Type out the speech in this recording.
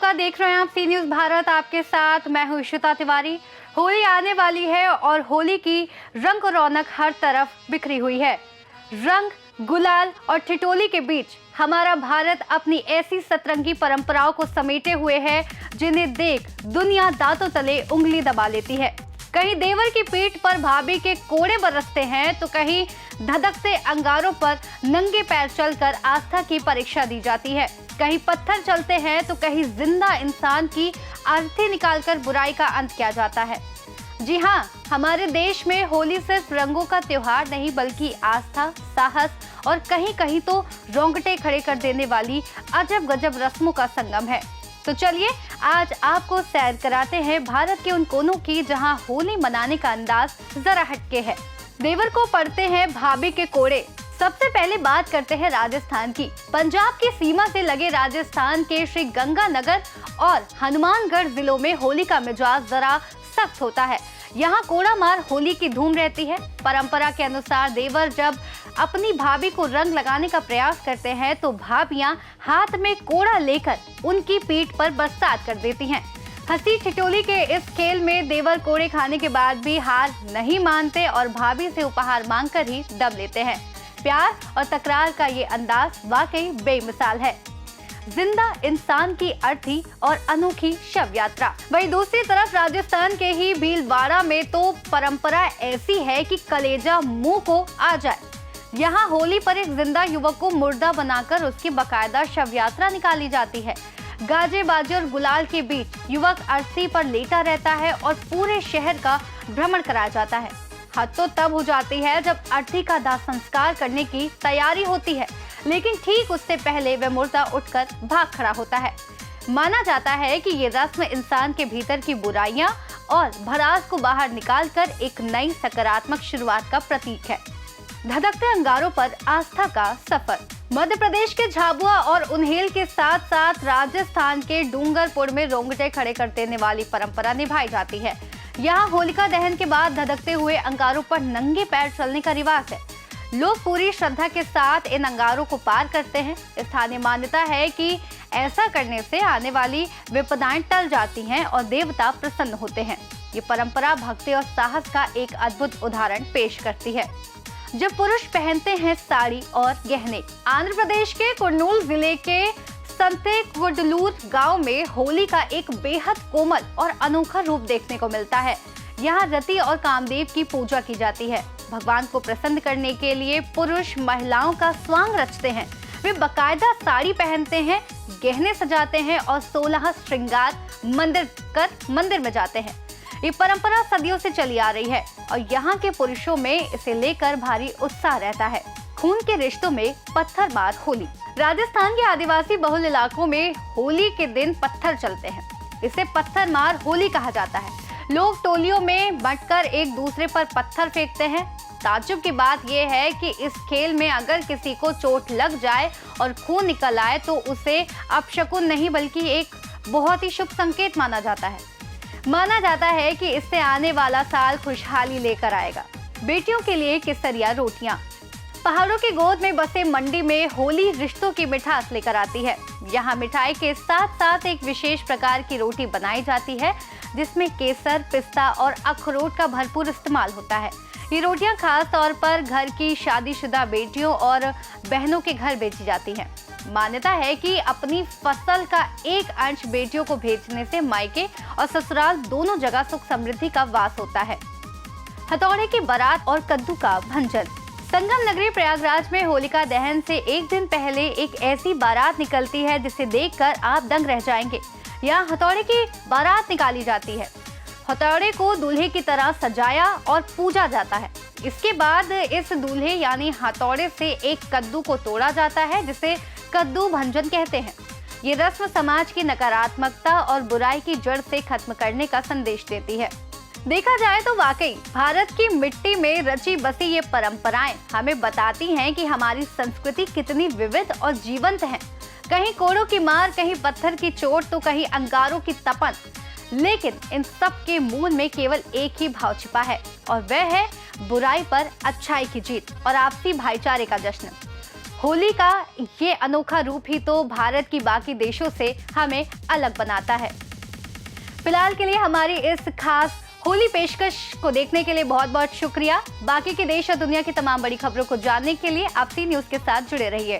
नमस्कार, देख रहे हैं आप सी न्यूज भारत। आपके साथ मैं हूं इशिता तिवारी। होली आने वाली है और होली की रंग और रौनक हर तरफ बिखरी हुई है। रंग, गुलाल और ठिठोली के बीच हमारा भारत अपनी ऐसी सतरंगी परंपराओं को समेटे हुए है जिन्हें देख दुनिया दांतों तले उंगली दबा लेती है। कहीं देवर की पीठ पर भाभी के कोड़े बरसते हैं तो कहीं धधकते अंगारों पर नंगे पैर चलकर आस्था की परीक्षा दी जाती है। कहीं पत्थर चलते हैं तो कहीं जिंदा इंसान की आरती निकालकर बुराई का अंत किया जाता है। जी हाँ, हमारे देश में होली सिर्फ रंगों का त्योहार नहीं बल्कि आस्था, साहस और कहीं कहीं तो रोंगटे खड़े कर देने वाली अजब गजब रस्मों का संगम है। तो चलिए आज आपको सैर कराते हैं भारत के उन कोनों की जहां होली मनाने का अंदाज जरा हटके है। देवर को पड़ते हैं भाभी के कोड़े। सबसे पहले बात करते हैं राजस्थान की। पंजाब की सीमा से लगे राजस्थान के श्री गंगानगर और हनुमानगढ़ जिलों में होली का मिजाज जरा सख्त होता है। यहाँ कोड़ा मार होली की धूम रहती है। परंपरा के अनुसार देवर जब अपनी भाभी को रंग लगाने का प्रयास करते हैं तो भाभियां हाथ में कोड़ा लेकर उनकी पीठ पर बरसात कर देती हैं। हंसी ठिठोली के इस खेल में देवर कोड़े खाने के बाद भी हार नहीं मानते और भाभी से उपहार मांगकर ही दम लेते हैं। प्यार और तकरार का ये अंदाज वाकई बेमिसाल है। जिंदा इंसान की अर्थी और अनोखी शव यात्रा। वहीं दूसरी तरफ राजस्थान के ही भीलवाड़ा में तो परंपरा ऐसी है कि कलेजा मुंह को आ जाए। यहाँ होली पर एक जिंदा युवक को मुर्दा बनाकर उसकी बकायदा शव यात्रा निकाली जाती है। गाजे बाजे और गुलाल के बीच युवक अर्थी पर लेटा रहता है और पूरे शहर का भ्रमण कराया जाता है। हद तो तब हो जाती है जब अर्थी का दाह संस्कार करने की तैयारी होती है, लेकिन ठीक उससे पहले वह मुर्दा उठकर भाग खड़ा होता है। माना जाता है कि ये रस्म इंसान के भीतर की बुराइयां और भड़ास को बाहर निकालकर एक नई सकारात्मक शुरुआत का प्रतीक है। धधकते अंगारों पर आस्था का सफर। मध्य प्रदेश के झाबुआ और उन्हेल के साथ साथ राजस्थान के डूंगरपुर में रोंगटे खड़े कर देने वाली परंपरा निभाई जाती है। यहाँ होलिका दहन के बाद धधकते हुए अंगारों पर नंगे पैर चलने का रिवाज है। लोग पूरी श्रद्धा के साथ इन अंगारों को पार करते हैं। स्थानीय मान्यता है कि ऐसा करने से आने वाली विपदाएं टल जाती हैं और देवता प्रसन्न होते हैं। ये परंपरा भक्ति और साहस का एक अद्भुत उदाहरण पेश करती है। जब पुरुष पहनते हैं साड़ी और गहने। आंध्र प्रदेश के कुर्नूल जिले के संतेकुडलूर गांव में होली का एक बेहद कोमल और अनोखा रूप देखने को मिलता है। यहाँ रति और कामदेव की पूजा की जाती है। भगवान को प्रसन्न करने के लिए पुरुष महिलाओं का स्वांग रचते हैं। वे बकायदा साड़ी पहनते हैं, गहने सजाते हैं और 16 श्रृंगार मंदिर में जाते हैं। ये परंपरा सदियों से चली आ रही है और यहाँ के पुरुषों में इसे लेकर भारी उत्साह रहता है। खून के रिश्तों में पत्थर मार होली। राजस्थान के आदिवासी बहुल इलाकों में होली के दिन पत्थर चलते हैं। इसे पत्थर मार होली कहा जाता है। लोग टोलियों में बंटकर एक दूसरे पर पत्थर फेंकते हैं। ताज्जुब की बात यह है कि इस खेल में अगर किसी को चोट लग जाए और खून निकल आए तो उसे अपशकुन नहीं बल्कि एक बहुत ही शुभ संकेत माना जाता है। माना जाता है कि इससे आने वाला साल खुशहाली लेकर आएगा। बेटियों के लिए केसरिया रोटियां। पहाड़ों की गोद में बसे मंडी में होली रिश्तों की मिठास लेकर आती है। यहाँ मिठाई के साथ साथ एक विशेष प्रकार की रोटी बनाई जाती है जिसमें केसर, पिस्ता और अखरोट का भरपूर इस्तेमाल होता है। ये रोटियां खास तौर पर घर की शादीशुदा बेटियों और बहनों के घर बेची जाती हैं। मान्यता है कि अपनी फसल का एक अंश बेटियों को भेजने से मायके और ससुराल दोनों जगह सुख समृद्धि का वास होता है। हथौड़े की बारात और कद्दू का भंजन। संगम नगरी प्रयागराज में होलिका दहन से एक दिन पहले एक ऐसी बारात निकलती है जिसे देखकर आप दंग रह जाएंगे। यहाँ हथौड़े की बारात निकाली जाती है। हथौड़े को दूल्हे की तरह सजाया और पूजा जाता है। इसके बाद इस दूल्हे यानी हथौड़े से एक कद्दू को तोड़ा जाता है जिसे कद्दू भंजन कहते हैं। ये रस्म समाज की नकारात्मकता और बुराई की जड़ से खत्म करने का संदेश देती है। देखा जाए तो वाकई भारत की मिट्टी में रची बसी ये परंपराएं हमें बताती हैं कि हमारी संस्कृति कितनी विविध और जीवंत है। कहीं कोड़ों की मार, कहीं पत्थर की चोट तो कहीं अंगारों की तपन, लेकिन इन सब के मूल में केवल एक ही भाव छिपा है और वह है बुराई पर अच्छाई की जीत और आपसी भाईचारे का जश्न। होली का ये अनोखा रूप ही तो भारत की बाकी देशों से हमें अलग बनाता है। फिलहाल के लिए हमारी इस खास होली पेशकश को देखने के लिए बहुत बहुत शुक्रिया। बाकी के देश और दुनिया की तमाम बड़ी खबरों को जानने के लिए आप सी न्यूज़ के साथ जुड़े रहिए।